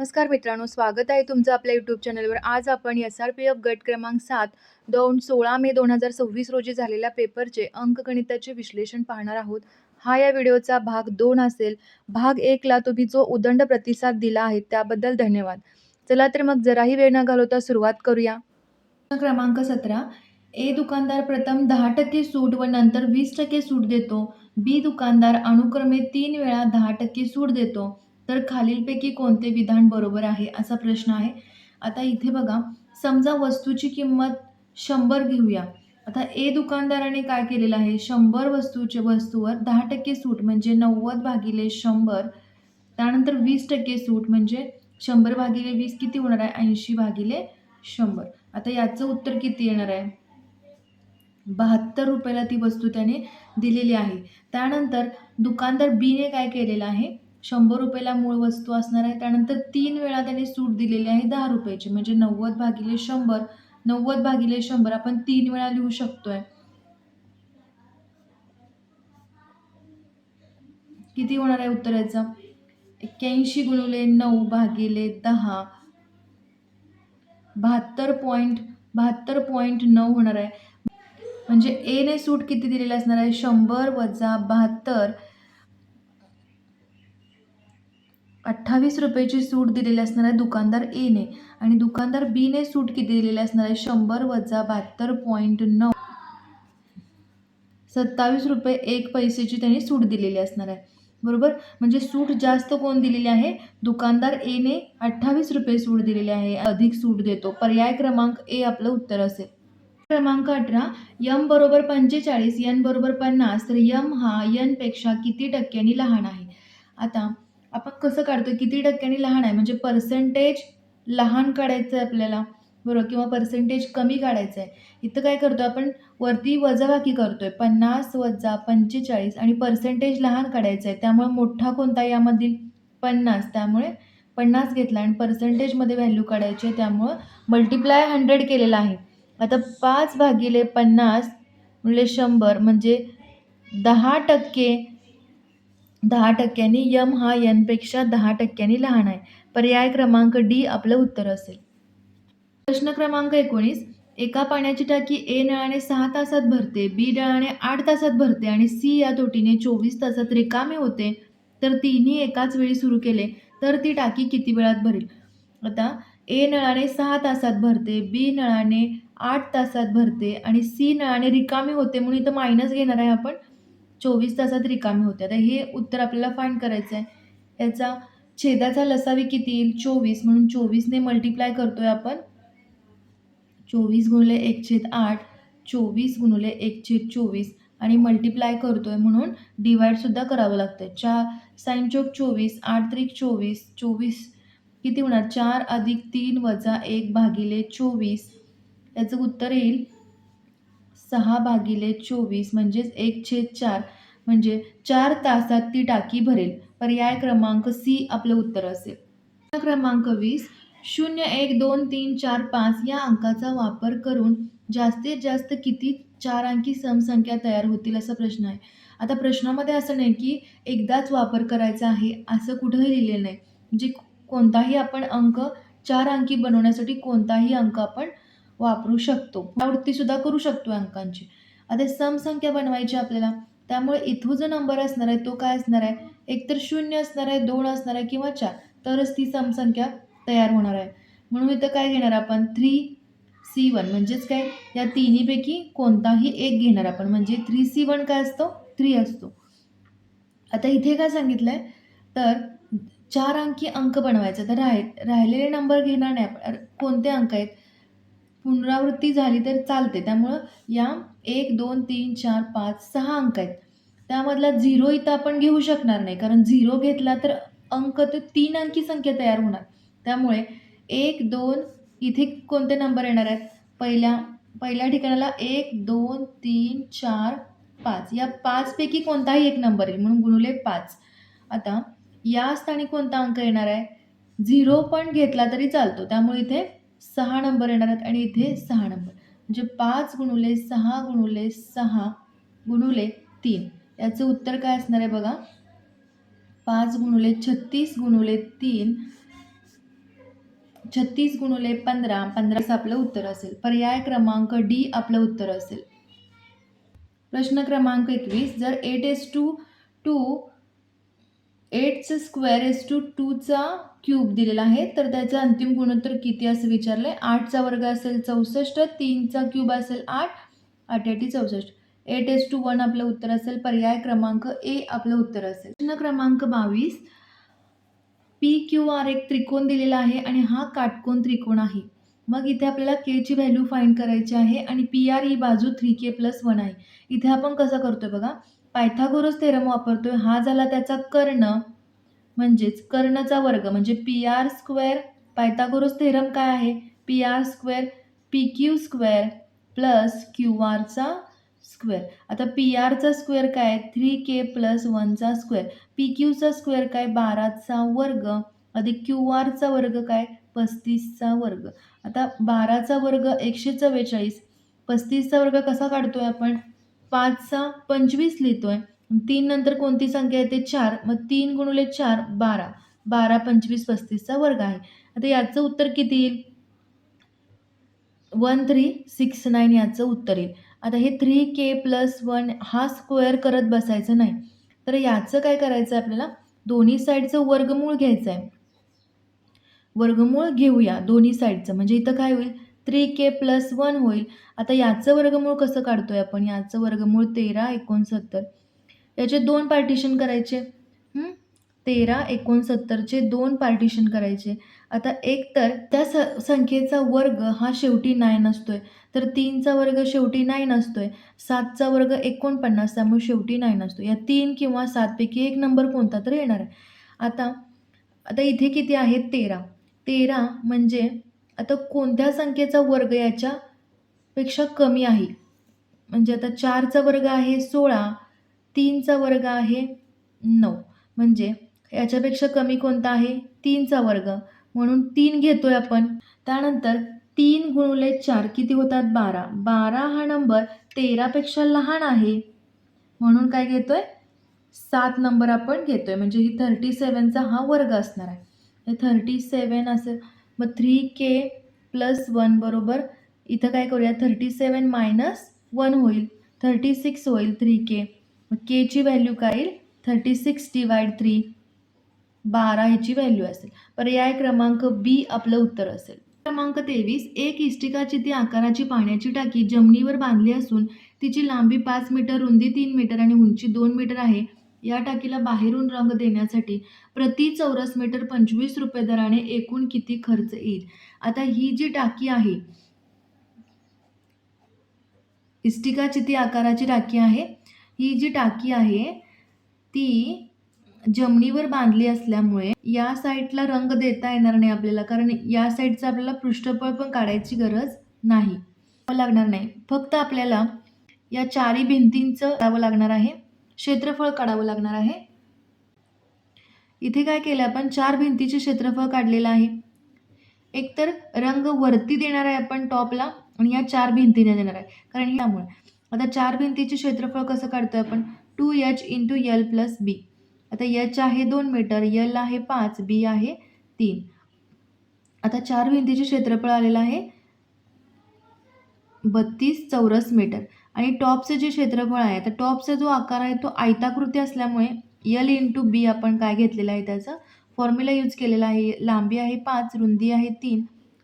नमस्कार मित्रांनो, स्वागत आहे तुमचं आपल्या यूट्यूब चॅनलवर. आज आपण SRPF गट क्रमांक 7 16 मे 2026 रोजी झालेल्या पेपरचे अंकगणिताचे विश्लेषण पाहणार आहोत. हा या व्हिडिओचा भाग 2 असेल. भाग 1 ला तुम्ही जो उदंड प्रतिसाद दिला आहे त्याबद्दल धन्यवाद. चला तर मग जराही वेळ न घालवता सुरुवात करूया. प्रश्न क्रमांक 17. ए दुकानदार प्रथम 10% सूट व नंतर 20% सूट देतो. बी दुकानदार अनुक्रमे 3 वेळा 10% सूट देतो. तर खालीलपैकी कोणते विधान बरोबर आहे असा प्रश्न आहे. आता इथे बघा, समजा वस्तूची किंमत 100 घेऊया. आता ए दुकानदाराने काय केलेलं आहे, 100 वस्तूवर 10% सूट म्हणजे 90 भागिले 100. त्यानंतर 20% सूट म्हणजे 100 भागिले 20 किती होणार आहे, 80 भागिले 100. आता याचं उत्तर किती येणार आहे, 72 रुपयाला ती वस्तू त्याने दिलेली आहे. त्यानंतर दुकानदार बीने काय केलेलं आहे, 100 रुपयाला मूळ वस्तू असणार आहे. त्यानंतर 3 वेळा त्याने सूट दिलेली आहे 10 रुपयाची म्हणजे 90 भागिले 100. 90 भागिले 100 आपण 3 वेळा लिहू शकतोय. किती होणार आहे उत्तर याचं, 81 गुणिले 9 भागिले 10, 72.9 होणार आहे. म्हणजे ए ने सूट किती दिलेली असणार आहे, 100 वजा 72, 28 रुपयाची सूट दिलेली असणार आहे दुकानदार ए ने. आणि दुकानदार बी ने सूट किती दिलेली असणार आहे, 100 वजा 72.9, 27 रुपये 1 पैसेची त्यांनी सूट दिलेली असणार आहे. बरोबर, म्हणजे सूट जास्त कोण दिलेली आहे, दुकानदार ए ने 28 रुपये सूट दिलेली आहे, अधिक सूट देतो. पर्याय क्रमांक ए आपलं उत्तर असेल. क्रमांक 18. यम बरोबर 45, एन बरोबर 50, तर यम हा एन पेक्षा किती टक्क्यांनी लहान आहे. आता आपण कसं काढतोय, किती टक्क्यांनी लहान आहे म्हणजे पर्सेंटेज लहान काढायचं आहे आपल्याला, बरोबर, किंवा पर्सेंटेज कमी काढायचं आहे. इथं काय करतोय आपण, वरती वजाबाकी करतोय, 50 वजा 45 आणि पर्सेंटेज लहान काढायचं आहे. त्यामुळे मोठा कोणता यामधील, 50, त्यामुळे 50 घेतला आणि पर्सेंटेजमध्ये व्हॅल्यू काढायची आहे, त्यामुळं मल्टिप्लाय 100 केलेला आहे. आता 5 भागिले 50 म्हणजे 100 म्हणजे 10%, 10%नी यम हा एन पेक्षा 10%नी लहान आहे. पर्याय क्रमांक डी आपलं उत्तर असेल. प्रश्न क्रमांक 19. एका पाण्याची टाकी ए नळाने 6 तासात भरते, बी नळाने 8 तासात भरते आणि सी या तोटीने 24 तासात रिकामे होते. तर तिन्ही एकाच वेळी सुरू केले तर ती टाकी किती वेळात भरेल. आता ए नळाने 6 तासात भरते, बी नळाने 8 तासात भरते आणि सी नळाने रिकामी होते, म्हणून इथं मायनस घेणार आहे आपण, 24 तासात रिकामी होते. आता हे उत्तर आपल्याला फाइंड करायचं आहे. याचा छेदाचा लसावी किती येईल, 24, म्हणून 24ने मल्टिप्लाय करतोय आपण, 24 गुणिले 1/8, 24 गुणिले 1/24 आणि मल्टिप्लाय करतोय म्हणून डिवाइडसुद्धा करावं लागतं. 4 साइन चौक 24, 8 त्रिक 24, 24 किती होणार, 4 अधिक 3 वजा 1 भागिले 24. याचं उत्तर येईल 6 भागिले 24 म्हणजेच 1/4, म्हणजे 4 तासात ती टाकी भरेल. पर्याय क्रमांक सी आपलं उत्तर असेल. क्रमांक 20. 0, 1, 2, 3, 4, 5 या अंकाचा वापर करून जास्तीत जास्त किती 4 अंकी समसंख्या तयार होतील असा प्रश्न आहे. आता प्रश्नामध्ये असं नाही की एकदाच वापर करायचा आहे असं कुठंही लिहिलेलं नाही. म्हणजे कोणताही आपण अंक 4 अंकी बनवण्यासाठी कोणताही अंक आपण वापरू शकतो. पुनरावृत्तीसुद्धा करू शकतो अंकांची. आता समसंख्या बनवायची आपल्याला, त्यामुळे इथं जो नंबर असणार आहे तो काय असणार आहे, एकतर 0 असणार आहे, 2 असणार आहे किंवा 4, तरच ती समसंख्या तयार होणार आहे. म्हणून इथं काय घेणार आपण, 3C1 म्हणजेच काय, या तिन्हीपैकी कोणताही एक घेणार आपण, म्हणजे 3C1 काय असतो, 3 असतो. आता इथे काय सांगितलंय, तर 4 अंकी अंक बनवायचा, तर राहिलेले नंबर घेणार नाही आपण. कोणते अंक आहेत, पुनरावृत्ती झाली तर चालते, त्यामुळं या 1, 2, 3, 4, 5, 6 अंक आहेत. त्यामधला 0 इथं आपण घेऊ शकणार नाही, कारण 0 घेतला तर अंक तर 3 अंकी संख्या तयार होणार. त्यामुळे 1, 2 इथे कोणते नंबर येणार आहेत, पहिल्या ठिकाणाला 1, 2, 3, 4, 5 या 5 पैकी कोणताही एक नंबर येईल, म्हणून गुणिले 5. आता या स्थानी कोणता अंक येणार आहे, 0 पण घेतला तरी चालतो, त्यामुळे इथे 6 नंबर येणार आहेत आणि इथे 6 नंबर, म्हणजे 5 गुणिले 6 गुणिले 6 गुणिले 3. याचं उत्तर काय असणार आहे बघा, 5 गुणिले 36 गुणिले 3 36 गुणिले 15, 15 आपलं उत्तर असेल. पर्याय क्रमांक डी आपलं उत्तर असेल. प्रश्न क्रमांक 21, जर 8चा स्क्वेअर एस टू 2चा क्यूब दिलेला आहे तर त्याचा अंतिम गुणोत्तर किती असं विचारलंय. 8चा वर्ग असेल 64, 3चा क्यूब असेल 8, 8 8 64. 8:1 आपलं उत्तर असेल. पर्याय क्रमांक ए आपलं उत्तर असेल. प्रश्न क्रमांक 22, पी क्यू आर एक त्रिकोण दिलेला आहे आणि हा काटकोन त्रिकोण आहे. मग इथे आपल्याला के ची व्हॅल्यू फाइंड करायची आहे आणि पी आर ही बाजू 3k+1 आहे. इथे आपण कसं करतोय बघा, पायथागोरस थेरम वापरतोय. हा झाला त्याचा कर्ण, म्हणजेच कर्णचा वर्ग म्हणजे P R square. Pythagoras theorem काय आहे, P R square P Q square plus Q आरचा स्क्वेअर. आता पी आरचा स्क्वेअर काय, 3k+1चा स्क्वेअर. पी क्यूचा स्क्वेअर काय, 12चा वर्ग अधिक क्यू आरचा वर्ग काय, 35चा वर्ग. आता 12चा वर्ग 144, 35चा वर्ग कसा काढतोय आपण, 5चा 25 लिहितोय. 3 नंतर कोणती संख्या येते, 4. मग 3 गुणिले 4 12, 12 25 35चा वर्ग आहे. आता याचं उत्तर किती येईल, 1369 याचं उत्तर येईल. आता हे 3k+1 हा स्क्वेअर करत बसायचं नाही, तर याचं काय करायचं आहे आपल्याला, दोन्ही साईडचं वर्गमूळ घ्यायचं आहे. वर्गमूळ घेऊया दोन्ही साईडचं, म्हणजे इथं काय होईल, 3k+1 होईल. आता याचं वर्गमूळ कसं काढतोय आपण, याचं वर्गमूळ 1369. याचे 2 पार्टिशन करायचे. 1369चे 2 पार्टिशन करायचे. आता एक तर त्या संख्येचा वर्ग हा शेवटी 9 असतोय, तर 3चा वर्ग शेवटी 9 असतोय. 7चा वर्ग 49, त्यामुळे शेवटी 9 असतो. या 3 किंवा 7 पैकी एक नंबर कोणता तर येणार आहे. आता आता इथे किती आहे, 13. 13 म्हणजे आता कोणत्या संख्येचा वर्ग याच्यापेक्षा कमी आहे, म्हणजे आता 4चा वर्ग आहे 16, 3चा वर्ग आहे 9, म्हणजे याच्यापेक्षा कमी कोणता आहे, 3चा वर्ग, म्हणून 3 घेतोय आपण. त्यानंतर 3 गुणिले 4 किती होतात, 12. 12 हा नंबर 13पेक्षा लहान आहे, म्हणून काय घेतोय, 7 नंबर आपण घेतोय, म्हणजे ही 37चा हा वर्ग असणार आहे. हे 37 असेल. मग 3k+1 बरोबर इथं काय करूया, 37 - 1 होईल, 36 होईल 3k. मग के ची व्हॅल्यू काय येईल, 36/3, 12 ह्याची व्हॅल्यू असेल. पर्याय क्रमांक बी आपलं उत्तर असेल. क्रमांक 23, एक इष्टिका चिती आकाराची पाण्याची टाकी जमिनीवर बांधली असून तिची लांबी 5 मीटर, रुंदी 3 मीटर आणि उंची 2 मीटर आहे. या टाकीला बाहेरून रंग देण्यासाठी प्रति चौरस मीटर 25 रुपये दराने एकूण किती खर्च येईल. आता ही जी टाकी आहे, इष्टिका चिती आकाराची टाकी आहे, ही जी टाकी आहे ती जमिनीवर बांधली असल्यामुळे या साईडला रंग देता येणार नाही आपल्याला, कारण या साईडचं आपल्याला पृष्ठफळ पण काढायची गरज नाही लागणार नाही. फक्त आपल्याला या चारी भिंतींचं काढावं लागणार आहे, क्षेत्रफळ काढावं लागणार आहे. इथे काय केलं आपण, 4 भिंतीचे क्षेत्रफळ काढलेलं आहे. एकतर रंग वरती देणार आहे आपण टॉपला आणि या 4 भिंतीने देणार आहे, कारण त्यामुळे. आता 4 भिंतीचे क्षेत्रफळ कसं काढतोय आपण, 2h × l + b. आता h आहे 2 मीटर, l आहे 5, b आहे 3. आता 4 भिंतीचे क्षेत्रफळ आलेलं आहे 32 चौरस मीटर आणि टॉपचं जे क्षेत्रफळ आहे, तर टॉपचा जो आकार आहे तो आयताकृती असल्यामुळे l × b आपण काय घेतलेलं आहे, त्याचा फॉर्म्युला यूज केलेला आहे. लांबी आहे 5, रुंदी आहे 3,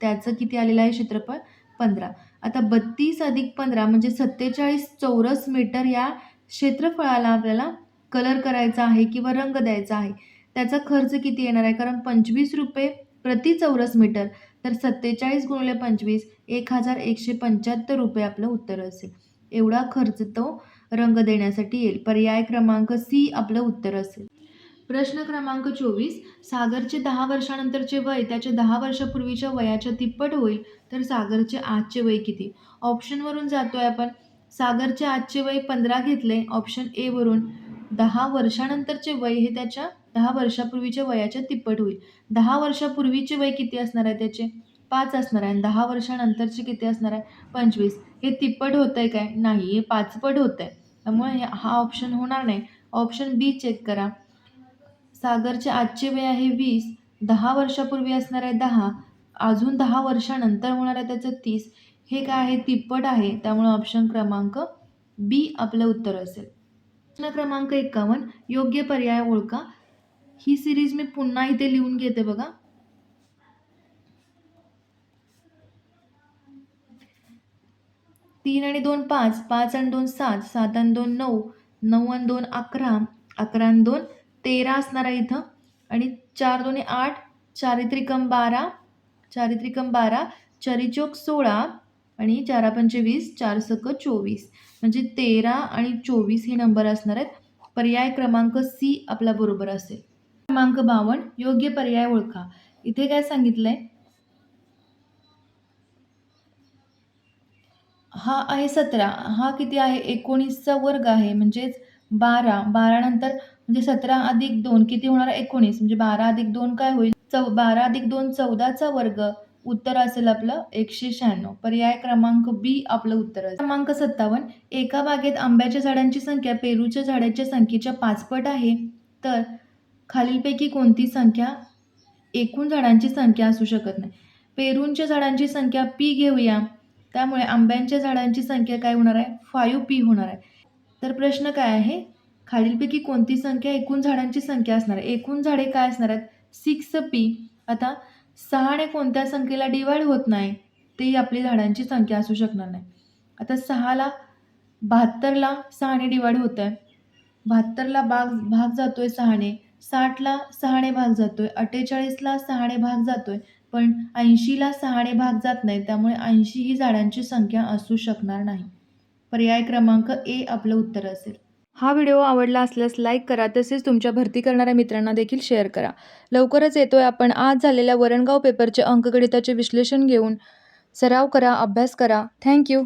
त्याचं किती आलेलं आहे क्षेत्रफळ 15. आता 32 + 15 म्हणजे 47 चौरस मीटर या क्षेत्रफळाला आपल्याला कलर करायचा आहे किंवा रंग द्यायचा आहे. त्याचा खर्च किती येणार आहे, कारण 25 रुपये प्रति चौरस मीटर, तर 47 × 25 1175 रुपये आपलं उत्तर असेल. एवढा खर्च तो रंग देण्यासाठी येईल. पर्याय क्रमांक सी आपलं उत्तर असेल. प्रश्न क्रमांक 24, सागरचे 10 वर्षानंतरचे वय त्याच्या 10 वर्षापूर्वीच्या वयाच्या तिप्पट होईल, तर सागरचे आजचे वय किती. ऑप्शनवरून जातोय आपण. सागरचे आजचे वय 15 घेतले ऑप्शन ए वरून. 10 वर्षानंतरचे वय हे त्याच्या 10 वर्षापूर्वीच्या वयाच्या तिप्पट होईल. 10 वर्षापूर्वीचे वय किती असणार आहे त्याचे, 5 असणार आहे आणि 10 वर्षानंतरचे किती असणार आहे, 25. हे तिप्पट होतंय काय, नाही, हे 5 पट होतंय, त्यामुळे हा ऑप्शन होणार नाही. ऑप्शन बी चेक करा. सागरचे आजचे वय आहे 20, 10 वर्षापूर्वी असणार आहे 10 अजून 10 वर्षानंतर होणार आहे त्याचं 30. हे काय आहे? तिप्पट आहे. त्यामुळे ऑप्शन क्रमांक बी आपलं उत्तर असेल. प्रश्न क्रमांक 51 योग्य पर्याय ओळखा. ही सिरीज मी पुन्हा इथे लिहून घेते बघा. 3 आणि 2 5, 5 आणि 2 7, 7 आणि 2 9, 9 आणि 2 11, 11 आणि 2 13 असणार आहे इथं आणि 4 दोन्ही 8, 4 त्रिकम 12, 4 त्रिकम 12, 4 चौक 16 आणि 4 पंचे 20, 4 सक 24 म्हणजे 13 आणि 24 हे नंबर असणार आहेत. पर्याय क्रमांक सी आपला बरोबर असेल. क्रमांक 52 योग्य पर्याय ओळखा. इथे काय सांगितलंय? हा आहे 17. हा किती आहे? 19चा वर्ग आहे म्हणजेच 12. 12 नंतर म्हणजे 17 अधिक 2 किती होणार? 19 म्हणजे 12 अधिक 2 काय होईल? 12 अधिक 2 14चा वर्ग. उत्तर असेल आपलं 196. पर्याय क्रमांक बी आपलं उत्तर असेल. क्रमांक 57 एका बागेत आंब्याच्या झाडांची संख्या पेरूच्या झाडाच्या संख्येच्या 5 पट आहे. तर खालीलपैकी कोणती संख्या एकूण झाडांची संख्या असू शकत नाही? पेरूंच्या झाडांची संख्या पी घेऊया. त्यामुळे आंब्यांच्या झाडांची संख्या काय होणार आहे? 5p होणार आहे. तर प्रश्न काय आहे? खालीलपैकी कोणती संख्या एकूण झाडांची संख्या असणार आहे? एकूण झाडे काय असणार आहेत? 6p. आता 6ने कोणत्या संख्येला डिवाइड होत नाही? ती आपली झाडांची संख्या असू शकणार नाही. आता 6ला 72ला 6ने डिवाइड होत आहे. 72ला भाग जातोय 6ने. 60ला 6ने भाग जातोय. 48ला 6ने भाग जातोय. पण 80ला 6ने भाग जात नाही. त्यामुळे 80 ही झाडांची संख्या असू शकणार नाही. पर्याय क्रमांक ए आपलं उत्तर असेल. हा व्हिडिओ आवडला असल्यास लाईक करा. तसेच तुमच्या भरती करणाऱ्या मित्रांना देखील शेअर करा. लवकरच येतोय आपण आज झालेल्या वरणगाव पेपरचे अंकगणिताचे विश्लेषण घेऊन. सराव करा, अभ्यास करा. Thank you.